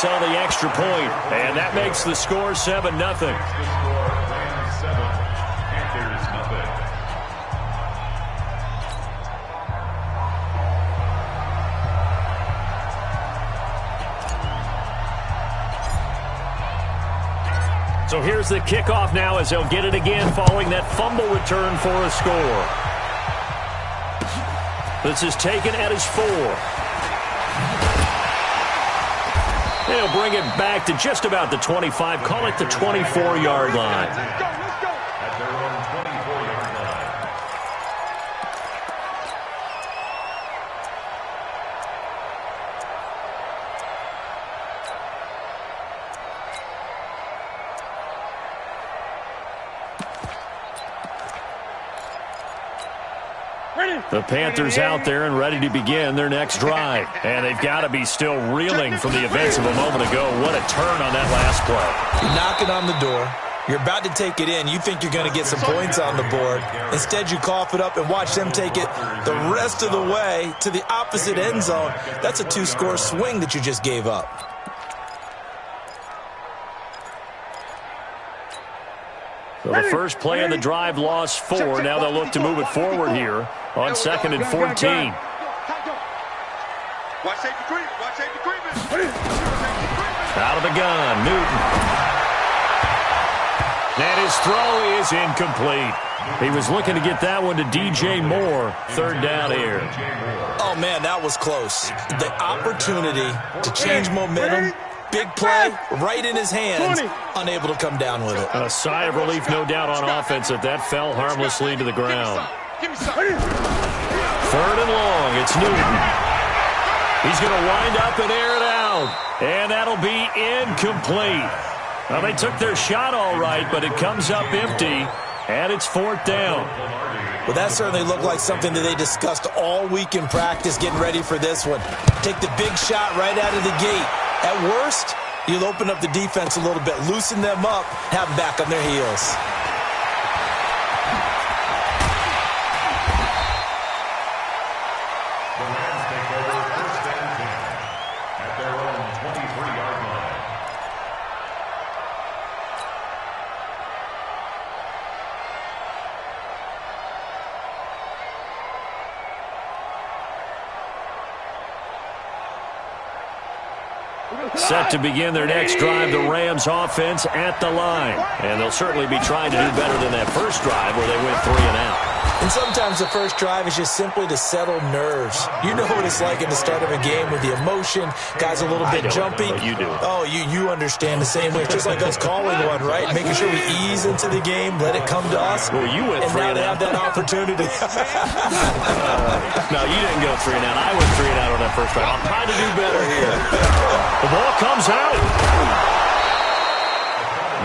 on the extra point, and that makes the score 7-0. So here's the kickoff now as they'll get it again following that fumble return for a score. This is taken at his 4. They'll bring it back to just about the 25. Call it the 24-yard line. The Panthers out there and ready to begin their next drive. And they've got to be still reeling from the events of a moment ago. What a turn on that last play. You're knocking on the door. You're about to take it in. You think you're going to get some points on the board. Instead, you cough it up and watch them take it the rest of the way to the opposite end zone. That's a 2-score swing that you just gave up. So the first play of the drive lost 4. Now they'll look to move it forward here on 2nd and 14. Out of the gun, Newton. And his throw is incomplete. He was looking to get that one to DJ Moore. 3rd down here. Oh, man, that was close. The opportunity to change momentum. Big play, right in his hands, unable to come down with it. A sigh of relief, no doubt, on offense that fell harmlessly to the ground. 3rd and long, it's Newton. He's going to wind up and air it out, and that'll be incomplete. Well, they took their shot all right, but it comes up empty, and it's 4th down. Well, that certainly looked like something that they discussed all week in practice getting ready for this one. Take the big shot right out of the gate. At worst, you'll open up the defense a little bit, loosen them up, have them back on their heels. The Rams take over 1st and 10 at their own 23-yard line. Set to begin their next drive, the Rams offense at the line. And they'll certainly be trying to do better than that first drive where they went 3 and out. And sometimes the first drive is just simply to settle nerves. You know what it's like at the start of a game with the emotion. Guys a little bit jumpy. But you do. Oh, you understand the same way. It's just like us calling one, right? Making sure we ease into the game, let it come to us. Well, you went 3 and now out. they have that opportunity. No, you didn't go 3 and out. I went 3 and out on that first drive. I'm trying to do better here. The ball comes out.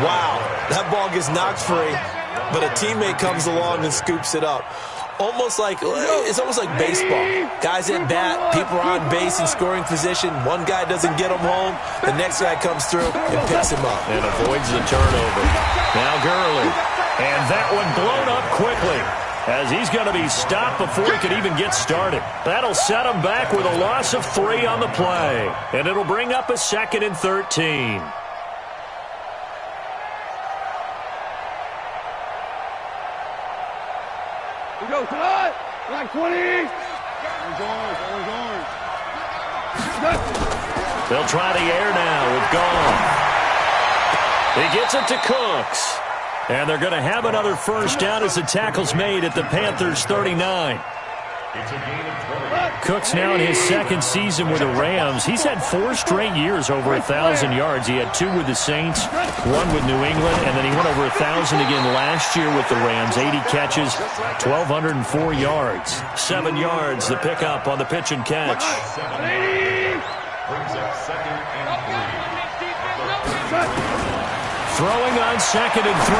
Wow, that ball gets knocked free, but a teammate comes along and scoops it up. It's almost like baseball. Guys at bat, people are on base in scoring position. One guy doesn't get him home. The next guy comes through and picks him up. And avoids the turnover. Now Gurley. And that one blown up quickly, as he's going to be stopped before he could even get started. That'll set him back with a loss of 3 on the play. And it'll bring up a 2nd and 13. We go tonight. Like 20. Orange. They'll try the air now with Goff. He gets it to Cooks. And they're going to have another first down as the tackle's made at the Panthers' 39. It's a gain of 20. Cooks now in his 2nd season with the Rams. He's had 4 straight years over 1,000 yards. He had 2 with the Saints, 1 with New England, and then he went over 1,000 again last year with the Rams. 80 catches, 1,204 yards. 7 yards, the pickup on the pitch and catch. Brings up 2nd and 3. Throwing on 2nd and 3.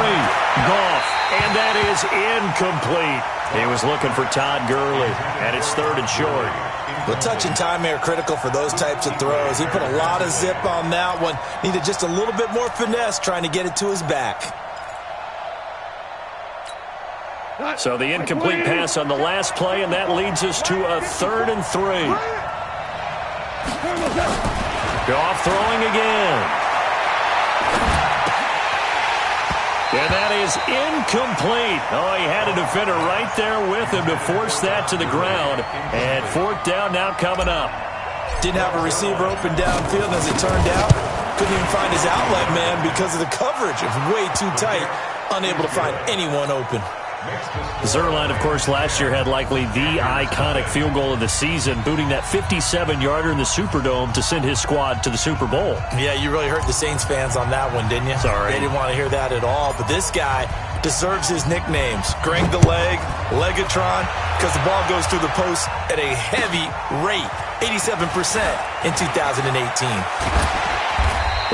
Goff, and that is incomplete. He was looking for Todd Gurley, and it's 3rd and short. The touch and time are critical for those types of throws. He put a lot of zip on that one. Needed just a little bit more finesse trying to get it to his back. So the incomplete pass on the last play, and that leads us to a 3rd and 3. Goff throwing again. And that is incomplete. Oh, he had a defender right there with him to force that to the ground. And fourth down now coming up. Didn't have a receiver open downfield as it turned out. Couldn't even find his outlet man because of the coverage. It was way too tight. Unable to find anyone open. Zuerlein, of course, last year had likely the iconic field goal of the season, booting that 57-yarder in the Superdome to send his squad to the Super Bowl. Yeah, you really hurt the Saints fans on that one, didn't you? Sorry. They didn't want to hear that at all. But this guy deserves his nicknames. Greg the Leg, Legatron, because the ball goes through the post at a heavy rate, 87% in 2018.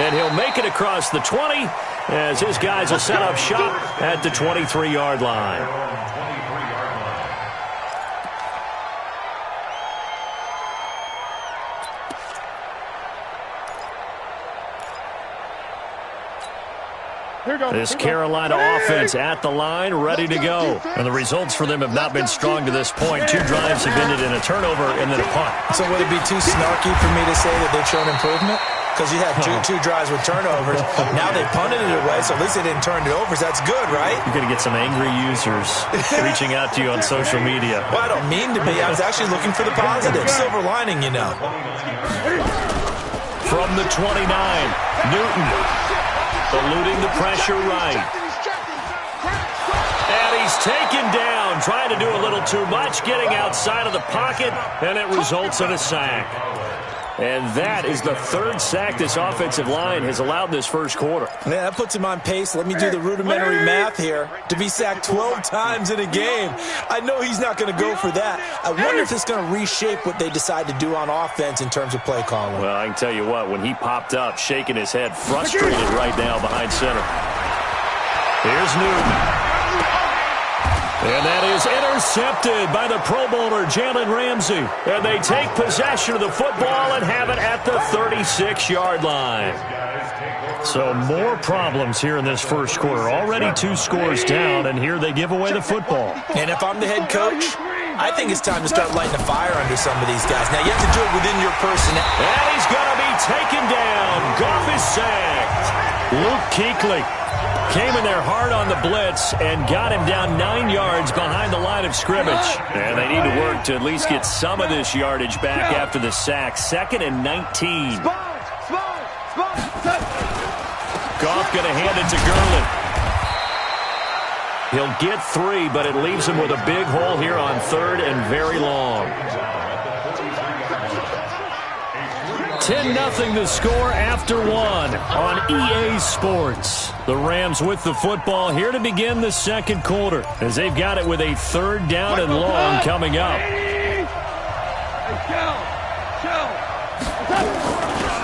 And he'll make it across the 20 as his guys will set up shop at the 23-yard line. This Carolina offense at the line, ready to go. And the results for them have not been strong to this point. 2 drives have ended in a turnover and then a punt. So would it be too snarky for me to say that they've shown improvement? Because you had two drives with turnovers. Now they punted it away, so at least they didn't turn it over. So that's good, right? You're going to get some angry users reaching out to you on social media. Well, I don't mean to be. I was actually looking for the positive. Silver lining, you know. From the 29, Newton eluding the pressure right. And he's taken down, trying to do a little too much, getting outside of the pocket, and it results in a sack. And that is the 3rd sack this offensive line has allowed in this first quarter. Yeah, that puts him on pace. Let me do the rudimentary math here. To be sacked 12 times in a game. I know he's not going to go for that. I wonder if it's going to reshape what they decide to do on offense in terms of play calling. Well, I can tell you what, when he popped up, shaking his head, frustrated right now behind center. Here's Newton. And that is intercepted by the Pro Bowler, Jalen Ramsey. And they take possession of the football and have it at the 36-yard line. So more problems here in this first quarter. Already 2 scores down, and here they give away the football. And if I'm the head coach, I think it's time to start lighting a fire under some of these guys. Now, you have to do it within your personnel. And he's going to be taken down. Goff is sacked. Luke Kuechly came in there hard on the blitz and got him down 9 yards behind the line of scrimmage. And they need to work to at least get some of this yardage back after the sack. 2nd and 19. Goff going to hand it to Gurley. He'll get 3, but it leaves him with a big hole here on 3rd and very long. 10-0 the score after 1 on EA Sports. The Rams with the football here to begin the second quarter as they've got it with a 3rd down and long coming up.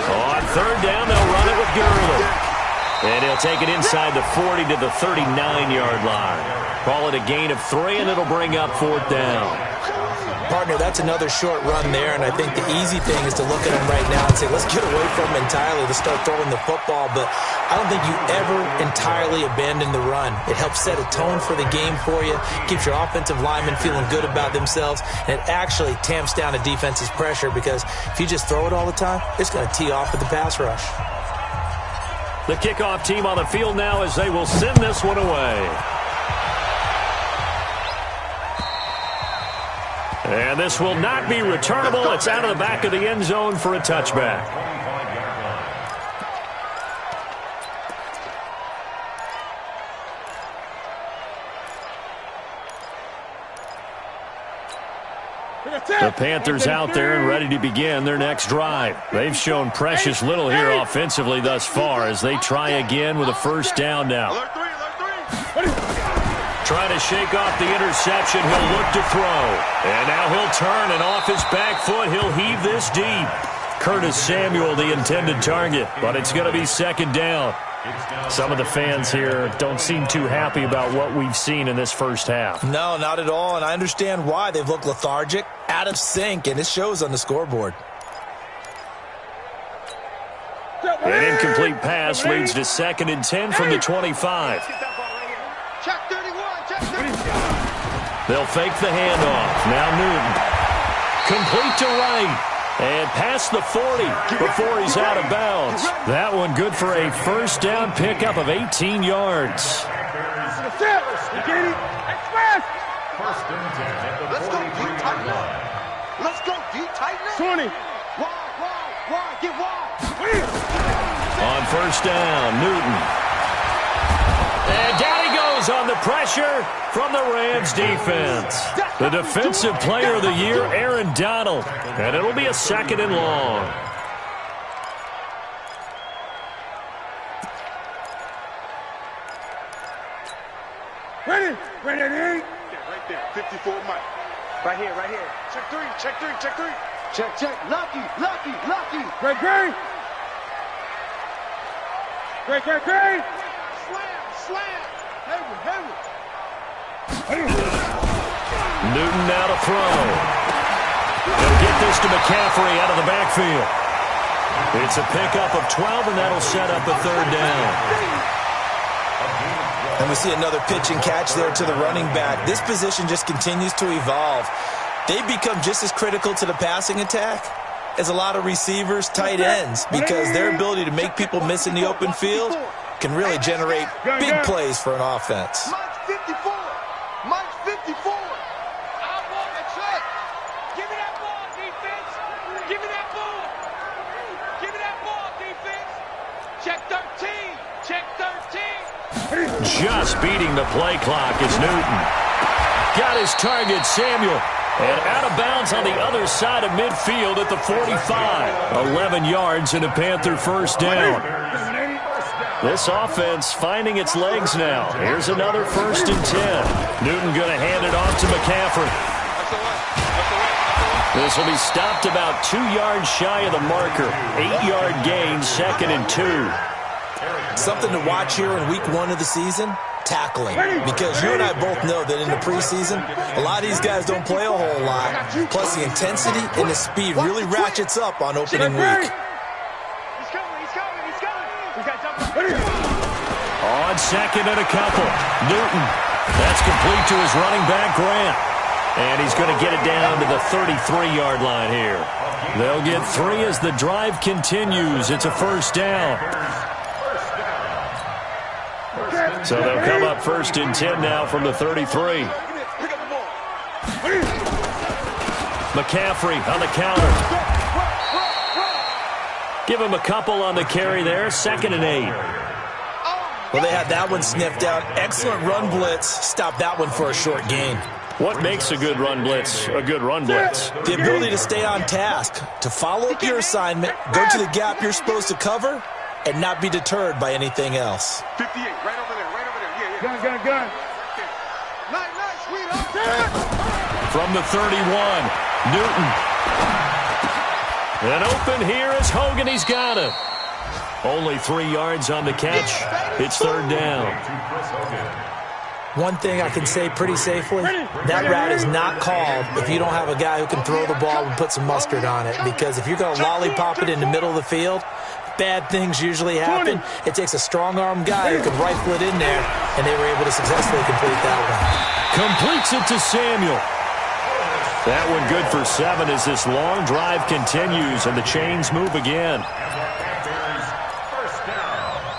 On 3rd down, they'll run it with Gurley. And he'll take it inside the 40 to the 39-yard line. Call it a gain of 3, and it'll bring up 4th down. Partner, that's another short run there, and I think the easy thing is to look at him right now and say, let's get away from him entirely to start throwing the football, but I don't think you ever entirely abandon the run. It helps set a tone for the game for you, keeps your offensive linemen feeling good about themselves, and it actually tamps down a defense's pressure because if you just throw it all the time, it's going to tee off with the pass rush. The kickoff team on the field now as they will send this one away. And this will not be returnable. It's out of the back of the end zone for a touchback. The Panthers out there and ready to begin their next drive. They've shown precious little here offensively thus far as they try again with a 1st down now. Trying to shake off the interception. He'll look to throw. And now he'll turn, and off his back foot, he'll heave this deep. Curtis Samuel, the intended target, but it's going to be 2nd down. Some of the fans here don't seem too happy about what we've seen in this first half. No, not at all, and I understand why. They've looked lethargic, out of sync, and it shows on the scoreboard. An incomplete pass leads to 2nd and 10 from the 25. They'll fake the handoff. Now Newton. Complete to right. And past the 40 before he's out of bounds. That one good for a first down pickup of 18 yards. First and 10 at the 43-yard line. Let's go, D. Tighten 20. Wide, get wide. On first down, Newton. And down he goes on the pressure from the Rams defense. The defensive player of the year, Aaron Donald. And it'll be a second and long. Ready, D. Right there, 54 Mike. Right here. Check three. Check. Lucky. Great. Slam. Hayward. Newton now to throw. He'll get this to McCaffrey out of the backfield. It's a pickup of 12, and that'll set up a third down. And we see another pitch and catch there to the running back. This position just continues to evolve. They become just as critical to the passing attack as a lot of receivers, tight ends, because their ability to make people miss in the open field can really generate big plays for an offense. Mike's 54. I want a check. Give me that ball, defense. Give me that ball, defense. Check 13. Just beating the play clock is Newton. Got his target, Samuel. And out of bounds on the other side of midfield at the 45. 11 yards and a Panther first down. This offense finding its legs now. Here's another first and 10. Newton going to hand it off to McCaffrey. This will be stopped about 2 yards shy of the marker. 8-yard gain, second and 2. Something to watch here in week 1 of the season, tackling. Because you and I both know that in the preseason, a lot of these guys don't play a whole lot. Plus the intensity and the speed really ratchets up on opening week. On second and a couple, Newton. That's complete to his running back, Grant. And he's going to get it down to the 33-yard line here. They'll get 3 as the drive continues. It's a first down. So they'll come up first and 10 now from the 33. McCaffrey on the counter. Give him a couple on the carry there. Second and 8. Well, they had that one sniffed out. Excellent run blitz. Stop that one for a short gain. What makes a good run blitz a good run blitz? The ability to stay on task, to follow up your assignment, go to the gap you're supposed to cover, and not be deterred by anything else. 58, right over there. Gun. Nice, sweetheart. From the 31, Newton. And open here is Hogan. He's got it. Only 3 yards on the catch. It's third down. One thing I can say pretty safely, that route is not called if you don't have a guy who can throw the ball and put some mustard on it. Because if you're going to lollipop it in the middle of the field, bad things usually happen. It takes a strong-arm guy who can rifle it in there, and they were able to successfully complete that one. Completes it to Samuel. That one good for 7 as this long drive continues, and the chains move again.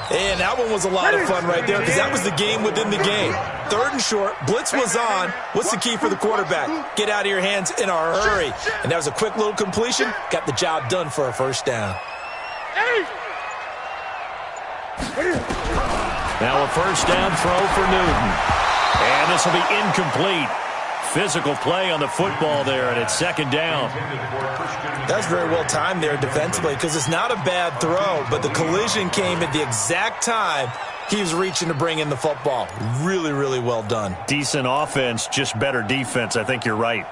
And that one was a lot of fun right there because that was the game within the game. Third and short, blitz was on. What's the key for the quarterback? Get out of your hands in a hurry. And that was a quick little completion. Got the job done for a first down. Now a first down throw for Newton. And this will be incomplete. Physical play on the football there, and it's second down. That's very well timed there defensively because it's not a bad throw, but the collision came at the exact time he was reaching to bring in the football. Really, really well done. Decent offense, just better defense. I think you're right.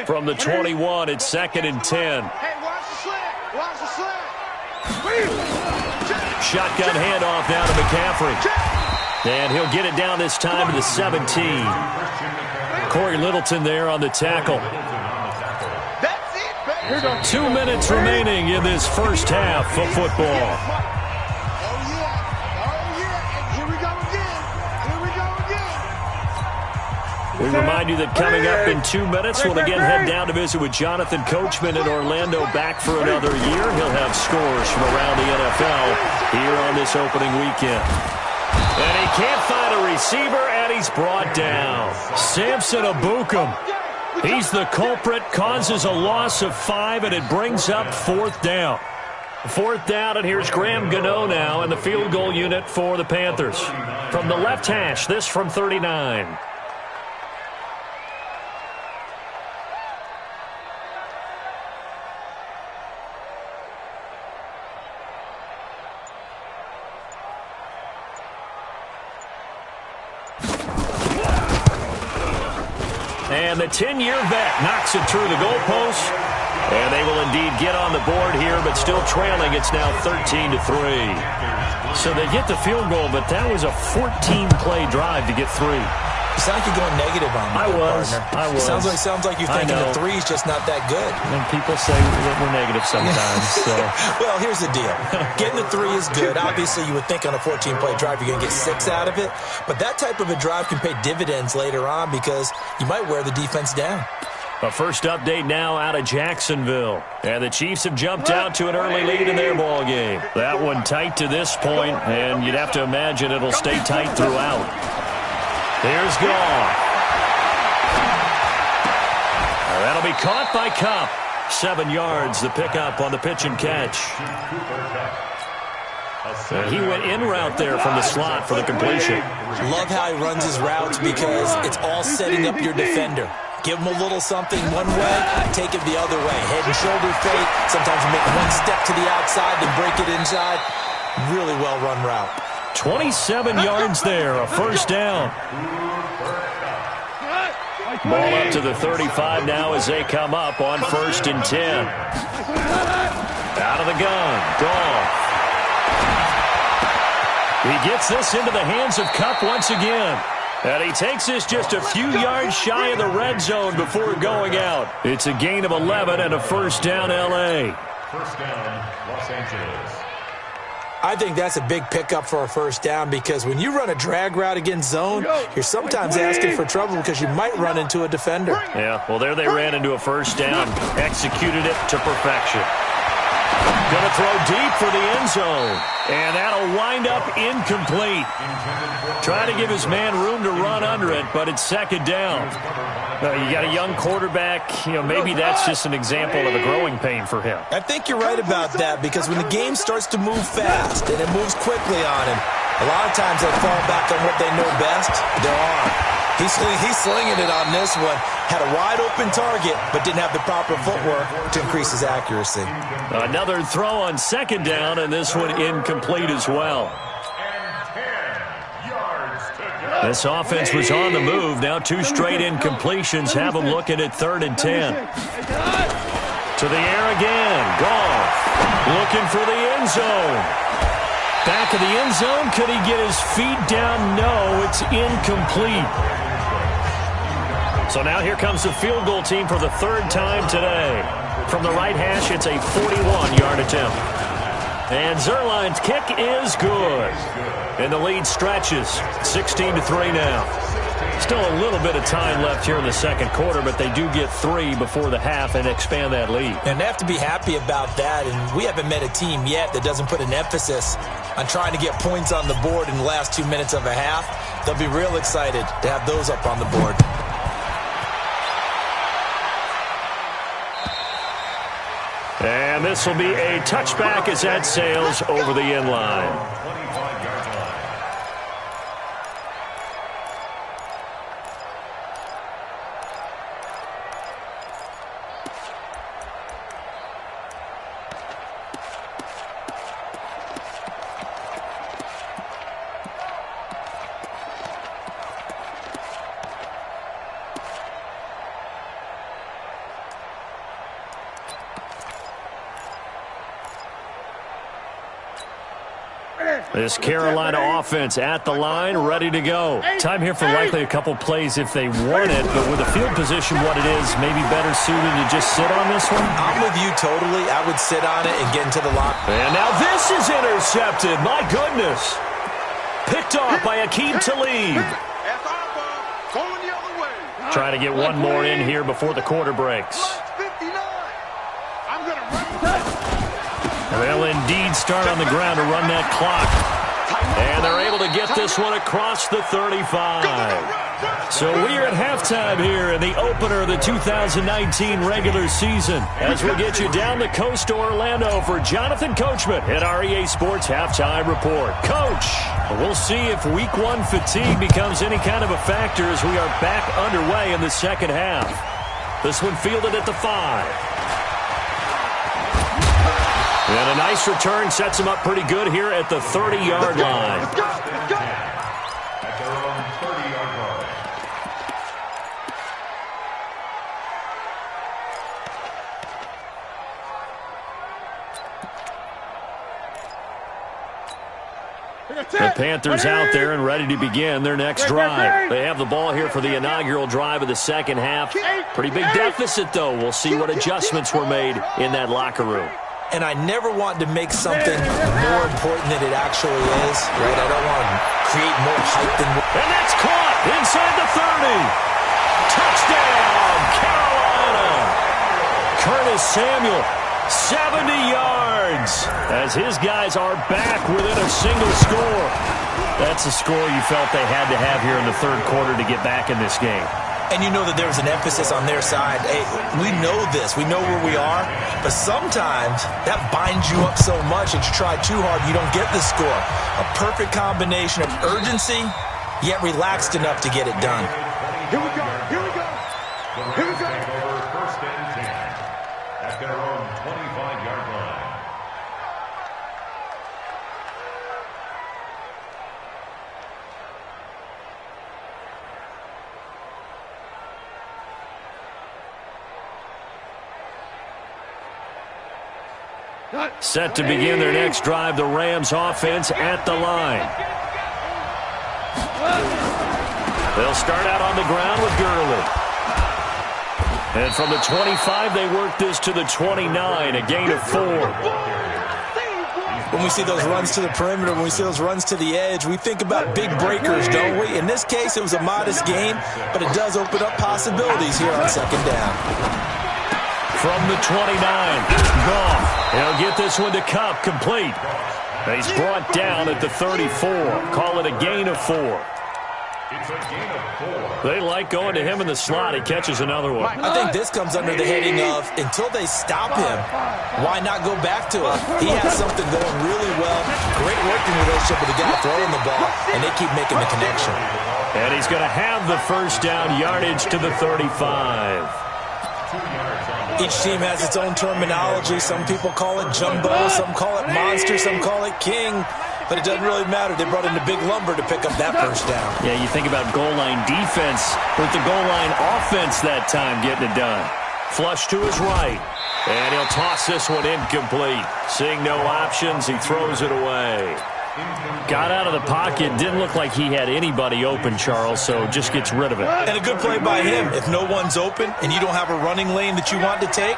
from the 21. It's 2nd and 10. Hey, watch the slant. Watch the slant. Shotgun handoff now to McCaffrey. And he'll get it down this time to the 17. Corey Littleton there on the tackle. That's it, baby. 2 minutes remaining in this first half of football. Oh, yeah. Here we go again. Here we go again. We remind you that coming up in 2 minutes, we'll again head down to visit with Jonathan Coachman in Orlando, back for another year. He'll have scores from around the NFL here on this opening weekend. And he can't find a receiver, and he's brought down. Samson Ebukam. He's the culprit, causes a loss of 5, and it brings up 4th down. 4th down, and here's Graham Gano now in the field goal unit for the Panthers. From the left hash, this from 39. And the 10-year vet knocks it through the goalpost. And they will indeed get on the board here, but still trailing. It's now 13-3. So they get the field goal, but that was a 14-play drive to get 3. You sound like you're going negative on me, I was. Sounds like you're thinking the 3's just not that good. And people say that we're negative sometimes. So. Well, here's the deal. Getting the 3 is good. Obviously, you would think on a 14-play drive you're going to get 6 out of it. But that type of a drive can pay dividends later on because you might wear the defense down. A first update now out of Jacksonville. And the Chiefs have jumped out to an early lead in their ball game. That one tight to this point, and you'd have to imagine it'll stay tight throughout. Here's Goff. That'll be caught by Kupp. 7 yards, the pickup on the pitch and catch. He went in route there from the slot for the completion. Love how he runs his routes because it's all setting up your defender. Give him a little something one way, take it the other way. Head and shoulder fake. Sometimes you make one step to the outside, then break it inside. Really well-run route. 27 yards there, a first down. Ball up to the 35 now as they come up on 1st and 10. Out of the gun, Goff. He gets this into the hands of Kupp once again. And he takes this just a few yards shy of the red zone before going out. It's a gain of 11 and a first down, L.A. First down, Los Angeles. I think that's a big pickup for a first down because when you run a drag route against zone, you're sometimes asking for trouble because you might run into a defender. Yeah, well, there they ran into a first down. Executed it to perfection. Going to throw deep for the end zone. And that'll wind up incomplete. Trying to give his man room to run under it, but it's 2nd down. You got a young quarterback. Maybe that's just an example of a growing pain for him. I think you're right about that because when the game starts to move fast and it moves quickly on him, a lot of times they fall back on what they know best, their arm. He's slinging it on this one. Had a wide-open target, but didn't have the proper footwork to increase his accuracy. Another throw on 2nd down, and this one incomplete as well. This offense was on the move. Now 2 straight incompletions have them looking at 3rd and 10. To the air again. Goff looking for the end zone. Back of the end zone. Could he get his feet down? No, it's incomplete. So now here comes the field goal team for the 3rd time today. From the right hash, it's a 41-yard attempt. And Zuerlein's kick is good. And the lead stretches. 16-3 now. Still a little bit of time left here in the second quarter, but they do get 3 before the half and expand that lead. And they have to be happy about that. And we haven't met a team yet that doesn't put an emphasis on trying to get points on the board in the last 2 minutes of a half. They'll be real excited to have those up on the board. And this will be a touchback as that sails over the end line. This Carolina offense at the line, ready to go. Time here for likely a couple plays if they want it, but with the field position what it is, maybe better suited to just sit on this one? I'm with you totally. I would sit on it and get into the lock. And now this is intercepted. My goodness. Picked off by Aqib Talib. Trying to get one more in here before the quarter breaks. They'll indeed start on the ground to run that clock. And they're able to get this one across the 35. So we are at halftime here in the opener of the 2019 regular season as we get you down the coast to Orlando for Jonathan Coachman at our EA Sports Halftime Report. Coach, we'll see if week one fatigue becomes any kind of a factor as we are back underway in the second half. This one fielded at the 5. And a nice return sets him up pretty good here at the 30-yard line. At their own 30-yard line. The Panthers out there and ready to begin their next drive. They have the ball here for the inaugural drive of the second half. Pretty big deficit, though. We'll see what adjustments were made in that locker room. And I never want to make something more important than it actually is, right? I don't want to create more hype than... And that's caught inside the 30. Touchdown, Carolina. Curtis Samuel, 70 yards, as his guys are back within a single score. That's a score you felt they had to have here in the third quarter to get back in this game. And you know that there was an emphasis on their side. Hey, we know this. We know where we are. But sometimes that binds you up so much that you try too hard, you don't get the score. A perfect combination of urgency, yet relaxed enough to get it done. Here we go. Here we go. Here we go. Take over first and 10 at their own 25-yard line. Set to begin their next drive, the Rams offense at the line. They'll start out on the ground with Gurley. And from the 25, they work this to the 29, a gain of 4. When we see those runs to the perimeter, when we see those runs to the edge, we think about big breakers, don't we? In this case, it was a modest gain, but it does open up possibilities here on second down. From the 29, Goff. He'll get this one to Kupp, complete. He's brought down at the 34. Call it a gain of 4. It's a gain of 4. They like going to him in the slot. He catches another one. I think this comes under the heading of, until they stop him, why not go back to him? He has something going really well. Great working relationship with the guy throwing the ball, and they keep making the connection. And he's going to have the first down, yardage to the 35. Each team has its own terminology. Some people call it jumbo, some call it monster, some call it king. But it doesn't really matter. They brought in a big lumber to pick up that first down. Yeah, you think about goal line defense with the goal line offense that time getting it done. Flush to his right. And he'll toss this one incomplete. Seeing no options, he throws it away. Got out of the pocket. Didn't look like he had anybody open, Charles, so just gets rid of it. And a good play by him. If no one's open and you don't have a running lane that you want to take,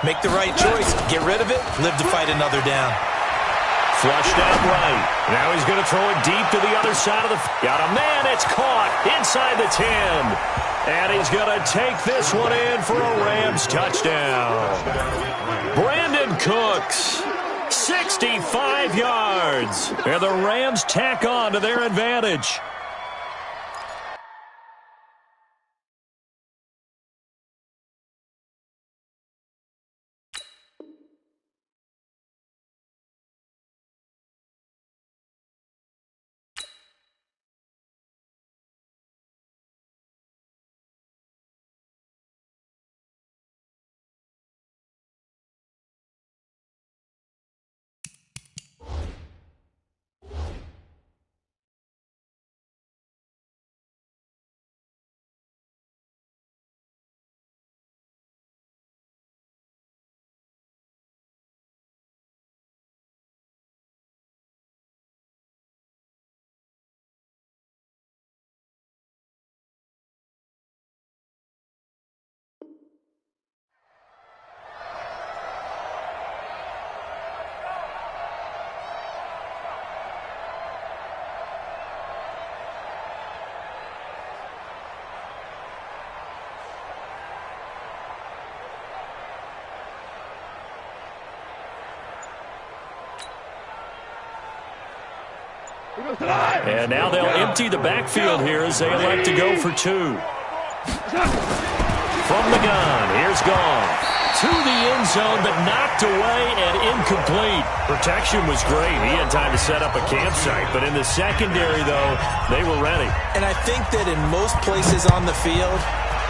make the right choice. Get rid of it. Live to fight another down. Flushed out right. Now he's going to throw it deep to the other side of the... Got a man. It's caught inside the 10. And he's going to take this one in for a Rams touchdown. Brandon Cooks, 65 yards. And the Rams tack on to their advantage. And now they'll empty the backfield here as they elect to go for 2. From the gun, here's Gone. To the end zone, but knocked away and incomplete. Protection was great. He had time to set up a campsite. But in the secondary, though, they were ready. And I think that in most places on the field,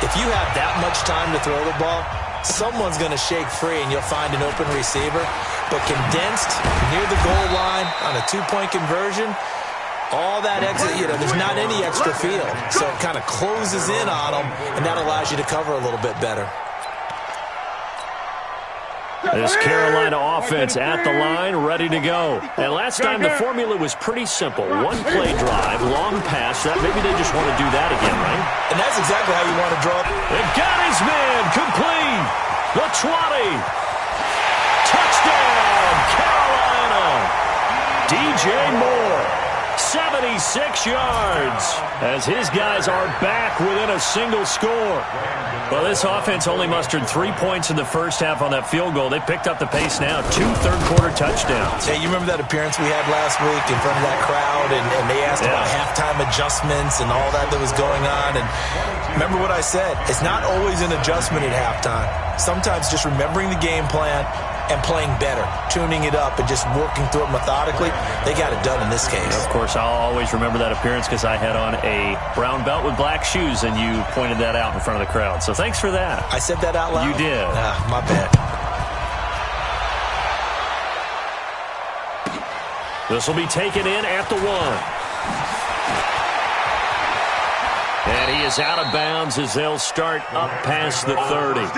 if you have that much time to throw the ball, someone's going to shake free and you'll find an open receiver. But condensed near the goal line on a 2-point conversion, all that extra, there's not any extra field. So it kind of closes in on them, and that allows you to cover a little bit better. This Carolina offense at the line, ready to go. And last time the formula was pretty simple. 1-play drive, long pass. Maybe they just want to do that again, right? And that's exactly how you want to draw. It got his man complete. The 20. Touchdown, Carolina. DJ Moore. 76 yards as his guys are back within a single score. Well, this offense only mustered 3 points in the first half on that field goal. They picked up the pace now. 2 third-quarter touchdowns. Hey, you remember that appearance we had last week in front of that crowd, and they asked about halftime adjustments and all that was going on. And remember what I said. It's not always an adjustment at halftime. Sometimes just remembering the game plan and playing better, tuning it up, and just working through it methodically. They got it done in this case. Of course, I'll always remember that appearance because I had on a brown belt with black shoes, and you pointed that out in front of the crowd. So thanks for that. I said that out loud? You did. My bad. This will be taken in at the 1. And he is out of bounds as they'll start up past the 30.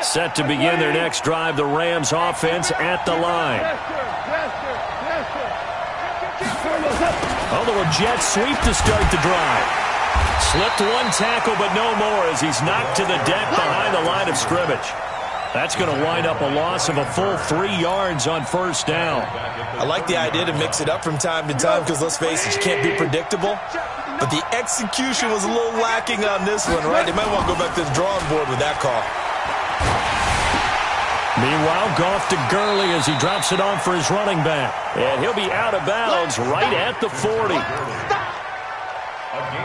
Set to begin their next drive, the Rams offense at the line. Although a jet sweep to start the drive. Slipped 1 tackle, but no more as he's knocked to the deck behind the line of scrimmage. That's going to wind up a loss of a full 3 yards on first down. I like the idea to mix it up from time to time because, let's face it, you can't be predictable. But the execution was a little lacking on this one, right? They might want to go back to the drawing board with that call. Meanwhile, Goff to Gurley as he drops it on for his running back. And he'll be out of bounds right at the 40.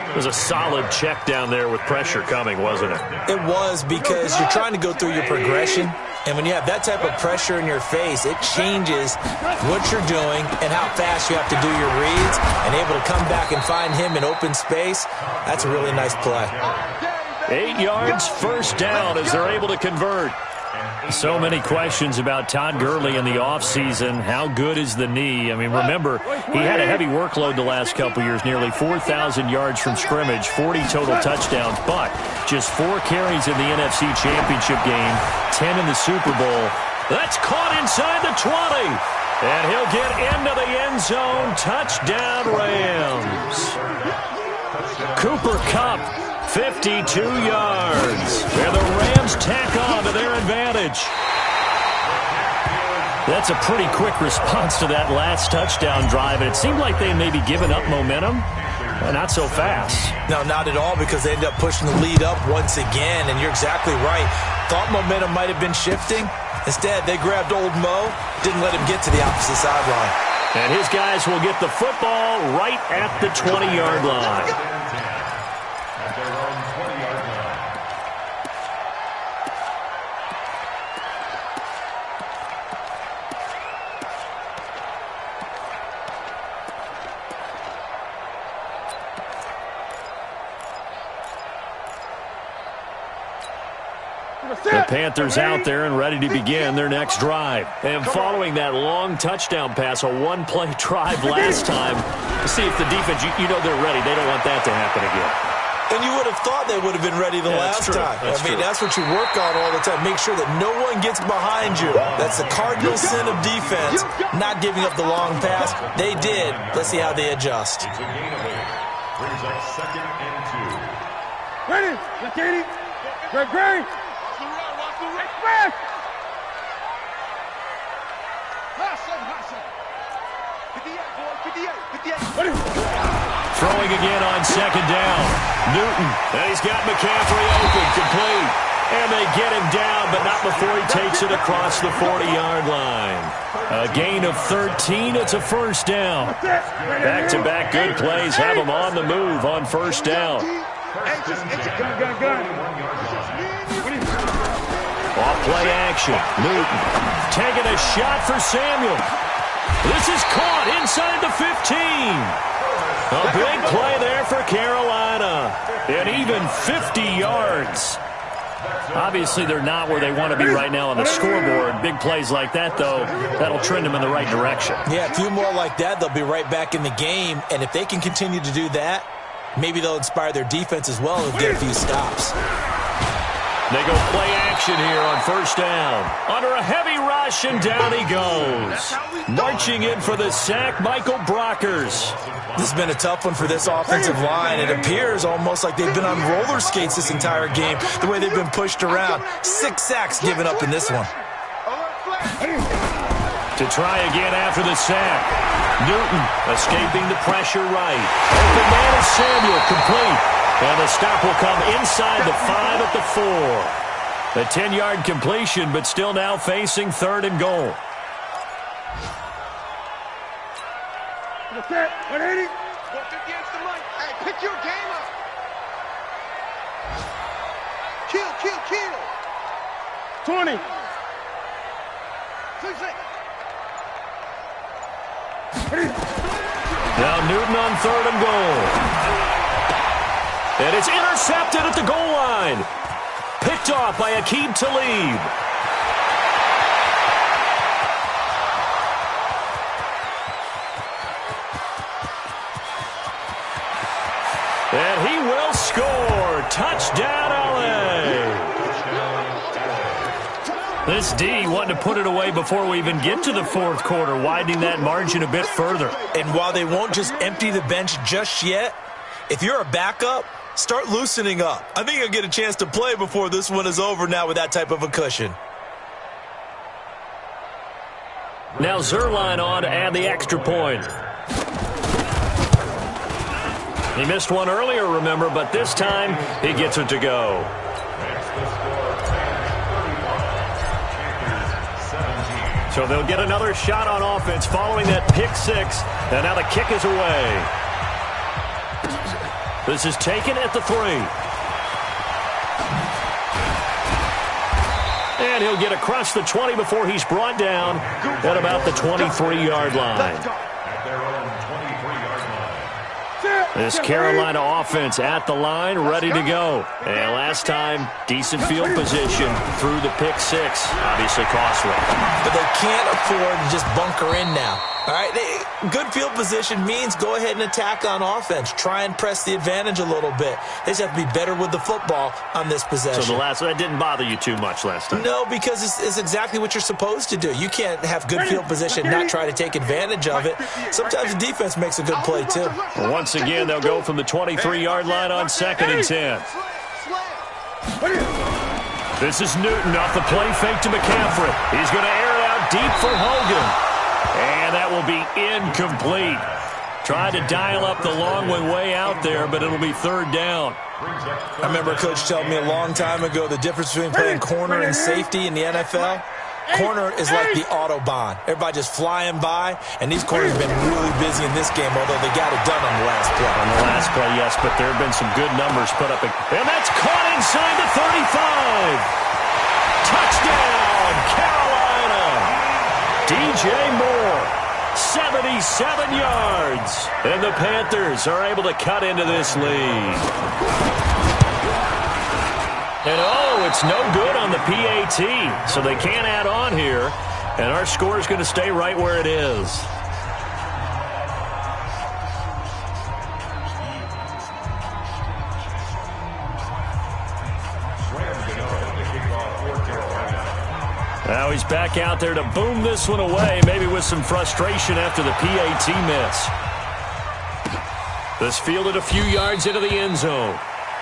It was a solid check down there with pressure coming, wasn't it? It was, because you're trying to go through your progression. And when you have that type of pressure in your face, it changes what you're doing and how fast you have to do your reads. And able to come back and find him in open space, that's a really nice play. 8 yards, first down as they're able to convert. So many questions about Todd Gurley in the offseason. How good is the knee? I mean, remember, he had a heavy workload the last couple years, nearly 4,000 yards from scrimmage, 40 total touchdowns, but just 4 carries in the NFC Championship game, 10 in the Super Bowl. That's caught inside the 20. And he'll get into the end zone. Touchdown, Rams. Cooper Kupp. 52 yards. And the Rams tack on to their advantage. That's a pretty quick response to that last touchdown drive. And it seemed like they may be giving up momentum. Not so fast. No, not at all, because they ended up pushing the lead up once again. And you're exactly right. Thought momentum might have been shifting. Instead, they grabbed old Mo. Didn't let him get to the opposite sideline. And his guys will get the football right at the 20-yard line. The Panthers out there and ready to begin their next drive. And following that long touchdown pass, a 1-play drive last time, see if the defense, you know they're ready. They don't want that to happen again. And you would have thought they would have been ready the last time. That's what you work on all the time. Make sure that no one gets behind you. That's the cardinal sin of defense, not giving up the long pass. They did. Let's see how they adjust. It's a gain of 8. Brings up 2nd and 2. Ready? Let's Great. Express! Throwing again on 2nd down. Newton. And he's got McCaffrey open. Complete. And they get him down, but not before he takes it across the 40-yard line. A gain of 13. It's a first down. Back-to-back good plays have him on the move on first down. Off-play action. Newton taking a shot for Samuel. This is caught inside the 15. A big play there for Carolina. And even 50 yards. Obviously, they're not where they want to be right now on the scoreboard. Big plays like that, though, that'll trend them in the right direction. Yeah, a few more like that, they'll be right back in the game. And if they can continue to do that, maybe they'll inspire their defense as well and get a few stops. They go play action here on first down. Under a heavy rush, and down he goes. Marching in for the sack, Michael Brockers. This has been a tough one for this offensive line. It appears almost like they've been on roller skates this entire game, the way they've been pushed around. 6 sacks given up in this one. To try again after the sack. Newton escaping the pressure right. Open man is Samuel, complete. And the stop will come inside the 5 at the 4. The 10-yard completion, but still now facing 3rd and goal. What's that? 180? What's against the mic? Hey, pick your game up. Kill, kill, kill. 20. 26. Now Newton on 3rd and goal. And it's intercepted at the goal line. Picked off by Aqib Talib. And he will score. Touchdown, LA. This D wanting to put it away before we even get to the 4th quarter, widening that margin a bit further. And while they won't just empty the bench just yet, if you're a backup, start loosening up. I think you'll get a chance to play before this one is over now with that type of a cushion. Now Zuerlein on to add the extra point. He missed one earlier, remember, but this time he gets it to go. So they'll get another shot on offense following that pick 6, and now the kick is away. This is taken at the 3. And he'll get across the 20 before he's brought down at about the 23-yard line. This Carolina offense at the line, ready to go. And last time, decent field position through the pick 6. Obviously costly. But they can't afford to just bunker in now. All right, good field position means go ahead and attack on offense. Try and press the advantage a little bit. They just have to be better with the football on this possession. So that didn't bother you too much last time? No, because it's exactly what you're supposed to do. You can't have good field position, not try to take advantage of it. Sometimes the defense makes a good play, too. Well, once again, they'll go from the 23-yard line on 2nd and 10. This is Newton off the play fake to McCaffrey. He's going to air it out deep for Hogan. And that will be incomplete. Tried to dial up the long one way out there, but it'll be 3rd down. I remember a coach telling me a long time ago the difference between playing corner and safety in the NFL. Corner is like the Autobahn. Everybody just flying by, and these corners have been really busy in this game, although they got it done on the last play. On the last play, yes, but there have been some good numbers put up. And that's caught inside the 35. Touchdown, Carolina. DJ Moore, 77 yards. And the Panthers are able to cut into this lead. And it's no good on the PAT, so they can't add on here. And our score is going to stay right where it is. Now he's back out there to boom this one away, maybe with some frustration after the PAT miss. This fielded a few yards into the end zone.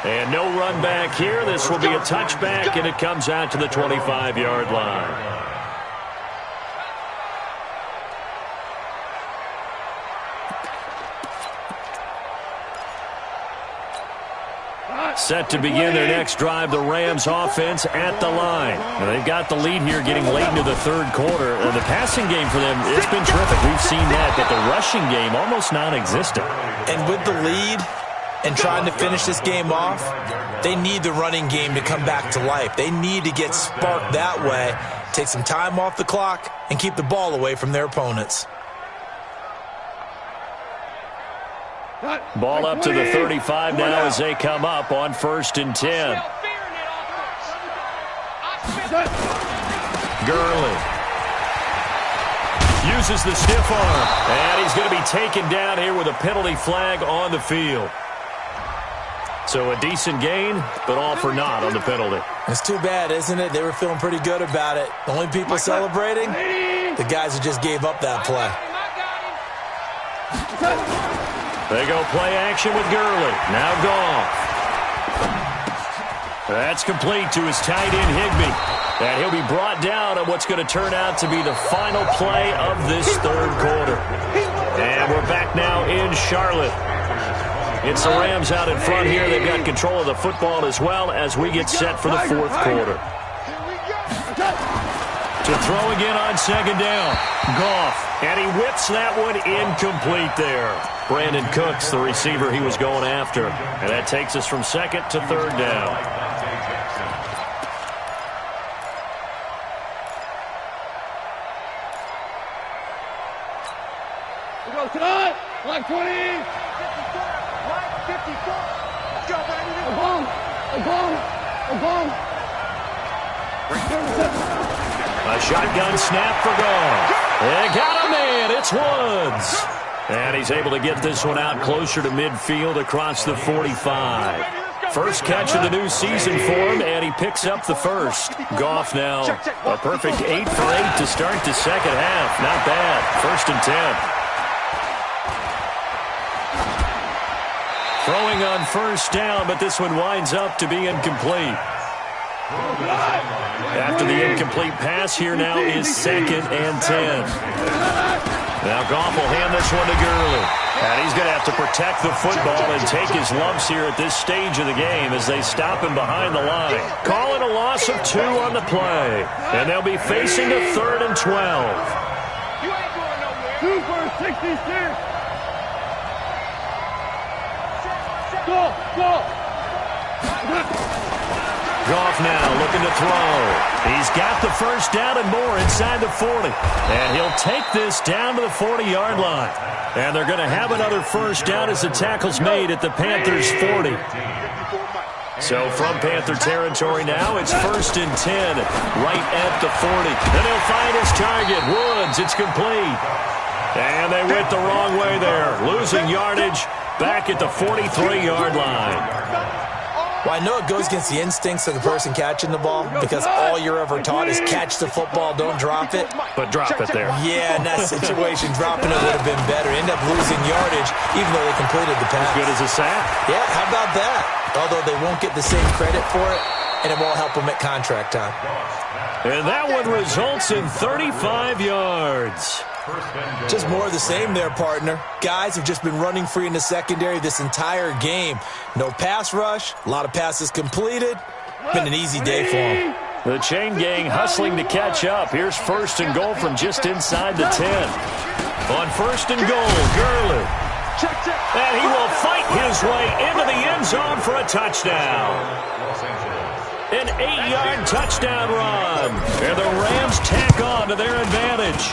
And no run back here. This will be a touchback, and it comes out to the 25-yard line. Set to begin their next drive, the Rams offense at the line. And they've got the lead here getting late into the third quarter. And the passing game for them, it's been terrific. We've seen that, but the rushing game almost non-existent. And with the lead and trying to finish this game off, they need the running game to come back to life. They need to get sparked that way, take some time off the clock, and keep the ball away from their opponents. Ball up to the 35 now as they come up on 1st and 10. Gurley uses the stiff arm, and he's going to be taken down here with a penalty flag on the field. So a decent gain, but all for naught on the penalty. It's too bad, isn't it? They were feeling pretty good about it. The only people celebrating, the guys who just gave up that play. They go play action with Gurley. Now Goff. That's complete to his tight end, Higbee. And he'll be brought down on what's going to turn out to be the final play of this third quarter. And we're back now in Charlotte. It's the Rams out in front here. They've got control of the football as well as we get set for the fourth quarter. To throw again on 2nd down. Goff. And he whips that one incomplete there. Brandon Cooks, the receiver he was going after. And that takes us from 2nd to 3rd down. We go tonight. Like 20. Like 54. Let's go, baby. A shotgun snap for Goff. They got a man. It's Woods. And he's able to get this one out closer to midfield across the 45. First catch of the new season for him, and he picks up the first. Goff now a perfect 8 for 8 to start the second half. Not bad. 1st and 10. Throwing on 1st down, but this one winds up to be incomplete. After the incomplete pass, here now is 2nd and 10. Now Goff will hand this one to Gurley. And he's going to have to protect the football and take his lumps here at this stage of the game as they stop him behind the line. Call it a loss of 2 on the play. And they'll be facing a 3rd and 12. 2 for 66. Go. Goff now looking to throw. He's got the 1st down and more inside the 40. And he'll take this down to the 40-yard line. And they're going to have another 1st down as the tackle's made at the Panthers' 40. So from Panther territory now, it's 1st and 10 right at the 40. And he'll find his target. Woods, it's complete. And they went the wrong way there. Losing yardage back at the 43-yard line. Well, I know it goes against the instincts of the person catching the ball because all you're ever taught is catch the football, don't drop it. But drop it there. Yeah, in that situation, dropping it would have been better. End up losing yardage even though they completed the pass. As good as a sack. Yeah, how about that? Although they won't get the same credit for it, and it won't help them at contract time. And that one results in 35 yards. Just more of the same there, partner. Guys have just been running free in the secondary this entire game. No pass rush, a lot of passes completed. Been an easy day for them. The chain gang hustling to catch up. Here's 1st and goal from just inside the 10. On 1st and goal, Gurley. And he will fight his way into the end zone for a touchdown. An 8-yard touchdown run. And the Rams tack on to their advantage.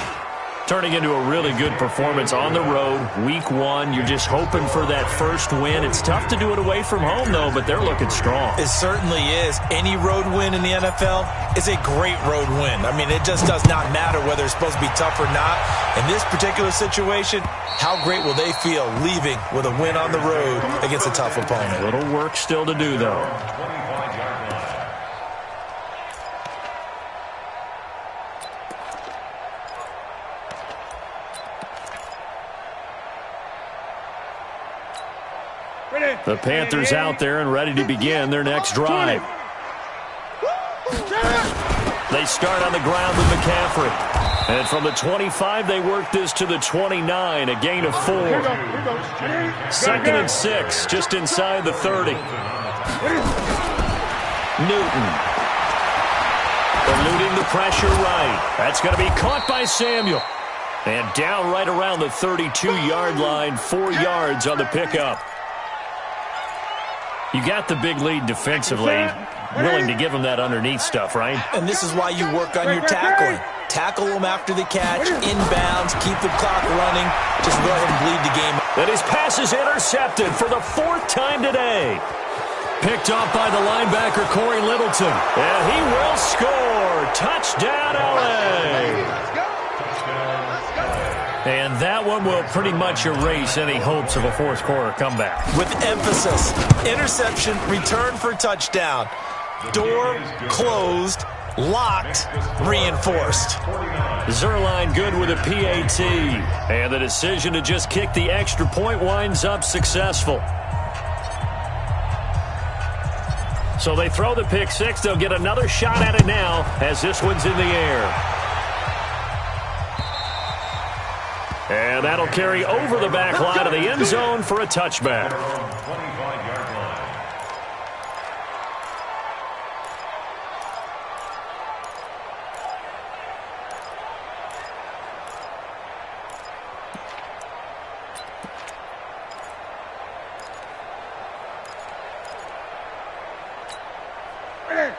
Turning into a really good performance on the road. Week 1, you're just hoping for that first win. It's tough to do it away from home, though, but they're looking strong. It certainly is. Any road win in the NFL is a great road win. I mean, it just does not matter whether it's supposed to be tough or not. In this particular situation, how great will they feel leaving with a win on the road against a tough opponent? A little work still to do, though. The Panthers out there and ready to begin their next drive. They start on the ground with McCaffrey. And from the 25, they work this to the 29, a gain of 4. 2nd and 6, just inside the 30. Newton. Eluding the pressure right. That's going to be caught by Samuel. And down right around the 32-yard line, 4 yards on the pickup. You got the big lead defensively. Willing to give them that underneath stuff, right? And this is why you work on your tackling. Tackle them after the catch, inbounds, keep the clock running. Just go ahead and bleed the game. And his pass is intercepted for the 4th time today. Picked off by the linebacker, Corey Littleton. And he will score. Touchdown, L.A. And that one will pretty much erase any hopes of a fourth-quarter comeback. With emphasis, interception, return for touchdown. Door closed, locked, reinforced. Zuerlein good with a PAT. And the decision to just kick the extra point winds up successful. So they throw the pick six. They'll get another shot at it now as this one's in the air. And that'll carry over the back line of the end zone for a touchback.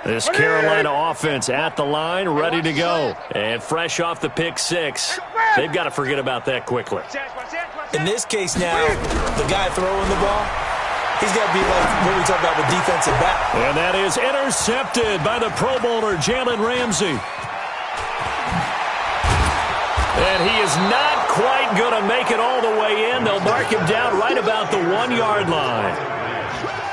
This Carolina offense at the line, ready to go. And fresh off the pick six, they've got to forget about that quickly. In this case now, the guy throwing the ball, he's got to be like what we talk about with defensive back. And that is intercepted by the Pro Bowler, Jalen Ramsey. And he is not quite going to make it all the way in. They'll mark him down right about the 1-yard line.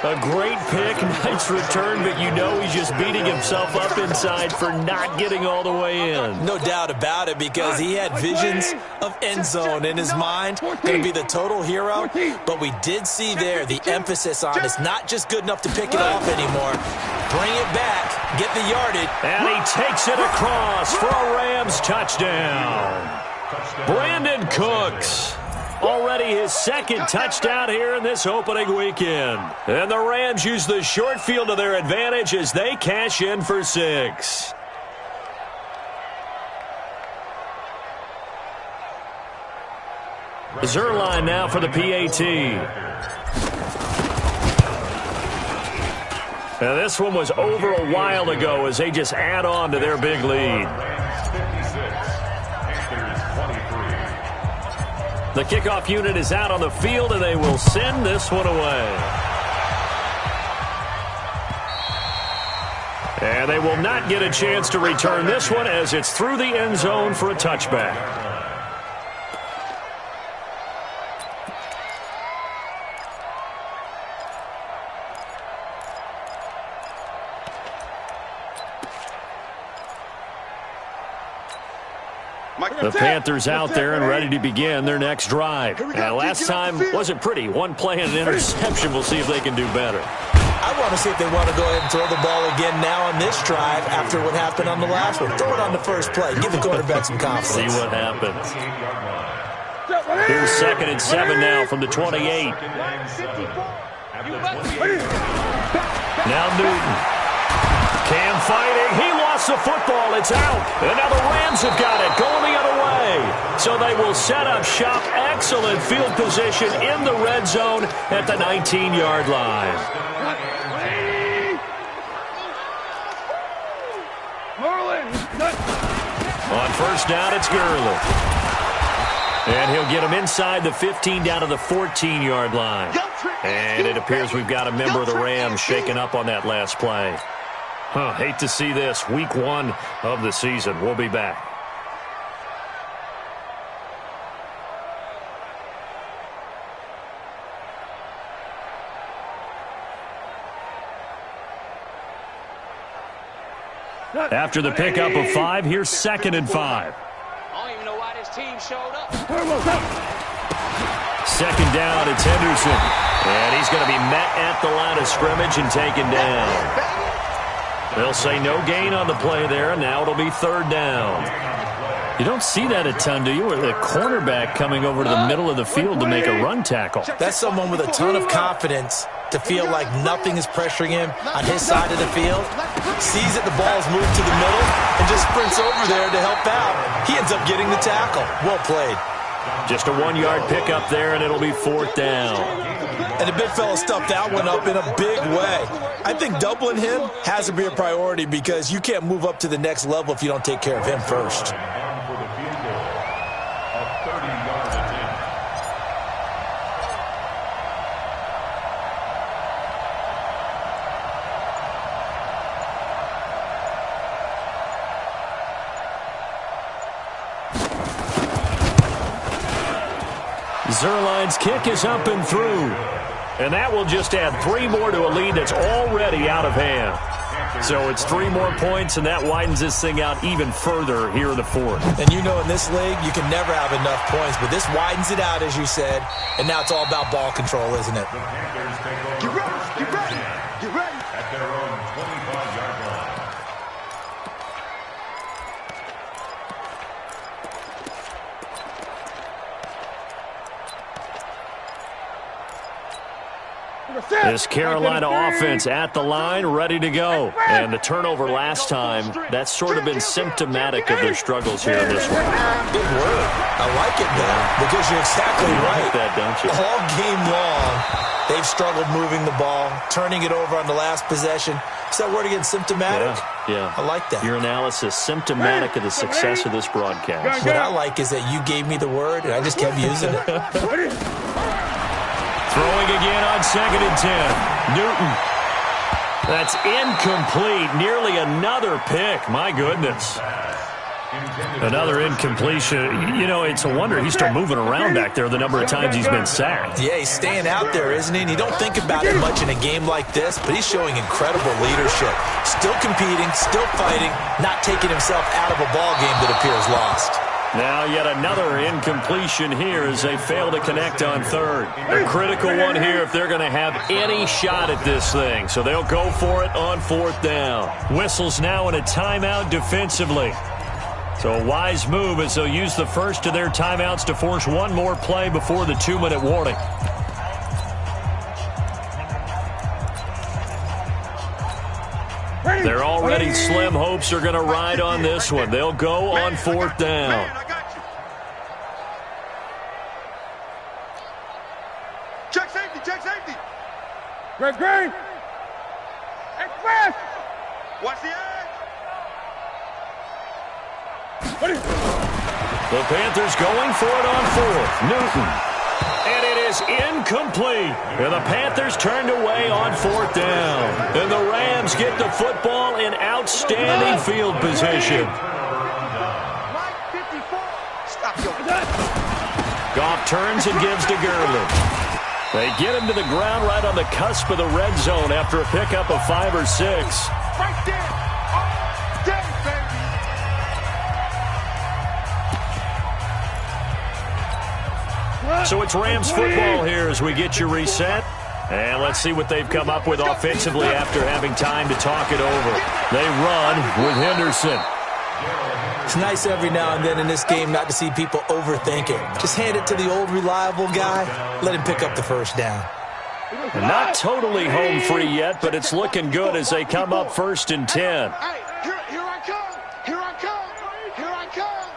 A great pick, nice return, but you know he's just beating himself up inside for not getting all the way in. No doubt about it, because he had visions of end zone in his mind. Going to be the total hero, but we did see there the emphasis on it's not just good enough to pick it off anymore. Bring it back, get the yardage. And he takes it across for a Rams touchdown. Brandon Cooks. Already his 2nd touchdown here in this opening weekend. And the Rams use the short field to their advantage as they cash in for 6. Zuerlein now for the PAT. Now this one was over a while ago as they just add on to their big lead. The kickoff unit is out on the field, and they will send this one away. And they will not get a chance to return this one as it's through the end zone for a touchback. The Panthers out there and ready to begin their next drive. And last time wasn't pretty. One play and an interception. We'll see if they can do better. I want to see if they want to go ahead and throw the ball again now on this drive after what happened on the last one. Throw it on the first play. Give the quarterback some confidence. See what happens. Here's 2nd and 7 now from the 28. Now Newton. Cam fighting. He lost the football. It's out. And now the Rams have got it. Going the other way. So they will set up shop. Excellent field position in the red zone at the 19-yard line. On first down, it's Gurley. And he'll get him inside the 15 down to the 14-yard line. And it appears we've got a member of the Rams shaken up on that last play. Hate to see this. Week 1 of the season. We'll be back. After the pickup of 5, here's 2nd and 5. I don't even know why this team showed up. 2nd down, it's Henderson. And he's going to be met at the line of scrimmage and taken down. They'll say no gain on the play there, and now it'll be 3rd down. You don't see that a ton, do you? Or the cornerback coming over to the middle of the field to make a run tackle. That's someone with a ton of confidence to feel like nothing is pressuring him on his side of the field. Sees that the ball's moved to the middle and just sprints over there to help out. He ends up getting the tackle. Well played. Just a 1-yard pickup there, and it'll be 4th down. And the big fella stuffed that one up in a big way. I think doubling him has to be a priority because you can't move up to the next level if you don't take care of him first. Zuerlein's kick is up and through. And that will just add 3 more to a lead that's already out of hand. So it's 3 more points, and that widens this thing out even further here in the 4th. And you know in this league, you can never have enough points, but this widens it out, as you said, and now it's all about ball control, isn't it? Get ready, get ready, get ready. At their own 25-yard line. This Carolina offense at the line, ready to go. And the turnover last time, that's sort of been symptomatic of their struggles here in this one. Good word. I like it now because you're exactly You right. like that, don't you? All game long, they've struggled moving the ball, turning it over on the last possession. Is that word again, symptomatic? Yeah. I like that. Your analysis, symptomatic of the success of this broadcast. What I like is that you gave me the word, and I just kept using it. Throwing again on 2nd and 10. Newton. That's incomplete. Nearly another pick. My goodness. Another incompletion. You know, it's a wonder he's still moving around back there the number of times he's been sacked. Yeah, he's staying out there, isn't he? And you don't think about it much in a game like this, but he's showing incredible leadership. Still competing, still fighting, not taking himself out of a ball game that appears lost. Now yet another incompletion here as they fail to connect on 3rd. A critical one here if they're going to have any shot at this thing. So they'll go for it on 4th down. Whistles now in a timeout defensively. So a wise move as they'll use the first of their timeouts to force one more play before the 2-minute warning. Their already slim hopes are going to ride on this one. They'll go on 4th down. Man, I got you. Check safety, check safety. Green. Express. Watch the edge. The Panthers going for it on 4th. Newton. And it is incomplete. And the Panthers turned away on 4th down. And the Rams get the football in outstanding field position. Mike 54. Stop your. Goff turns and gives to Gurley. They get him to the ground right on the cusp of the red zone after a pickup of 5 or 6. Right there. All day, baby. So it's Rams football here as we get you reset. And let's see what they've come up with offensively after having time to talk it over. They run with Henderson. It's nice every now and then in this game not to see people overthink it. Just hand it to the old reliable guy. Let him pick up the first down. Not totally home free yet, but it's looking good as they come up 1st and 10. Hey, here I come. Here I come. Here I come.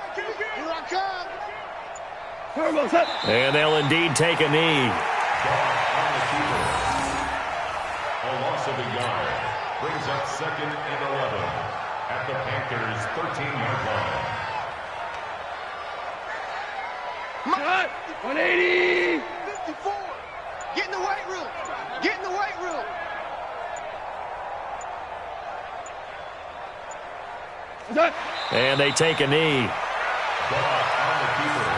Here I come. And they'll indeed take a knee. A loss of a yard brings up 2nd and 11 at the Panthers' 13-yard line. 180. 54. Get in the weight room. Get in the weight room. And they take a knee. On the keeper.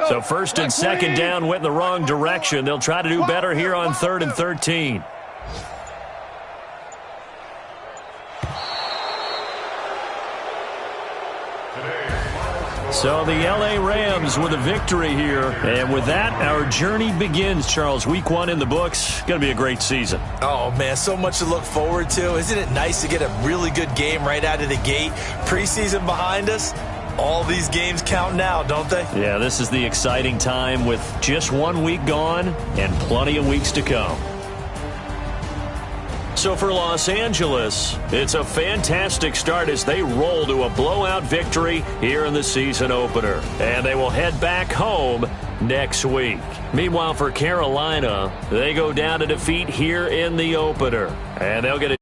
So 1st and 2nd down went in the wrong direction. They'll try to do better here on 3rd and 13. So the L.A. Rams with a victory here. And with that, our journey begins, Charles. Week 1 in the books. Going to be a great season. Oh, man, so much to look forward to. Isn't it nice to get a really good game right out of the gate? Preseason behind us. All these games count now, don't they? Yeah, this is the exciting time with just 1 week gone and plenty of weeks to come. So for Los Angeles, it's a fantastic start as they roll to a blowout victory here in the season opener. And they will head back home next week. Meanwhile, for Carolina, they go down to defeat here in the opener. And they'll get a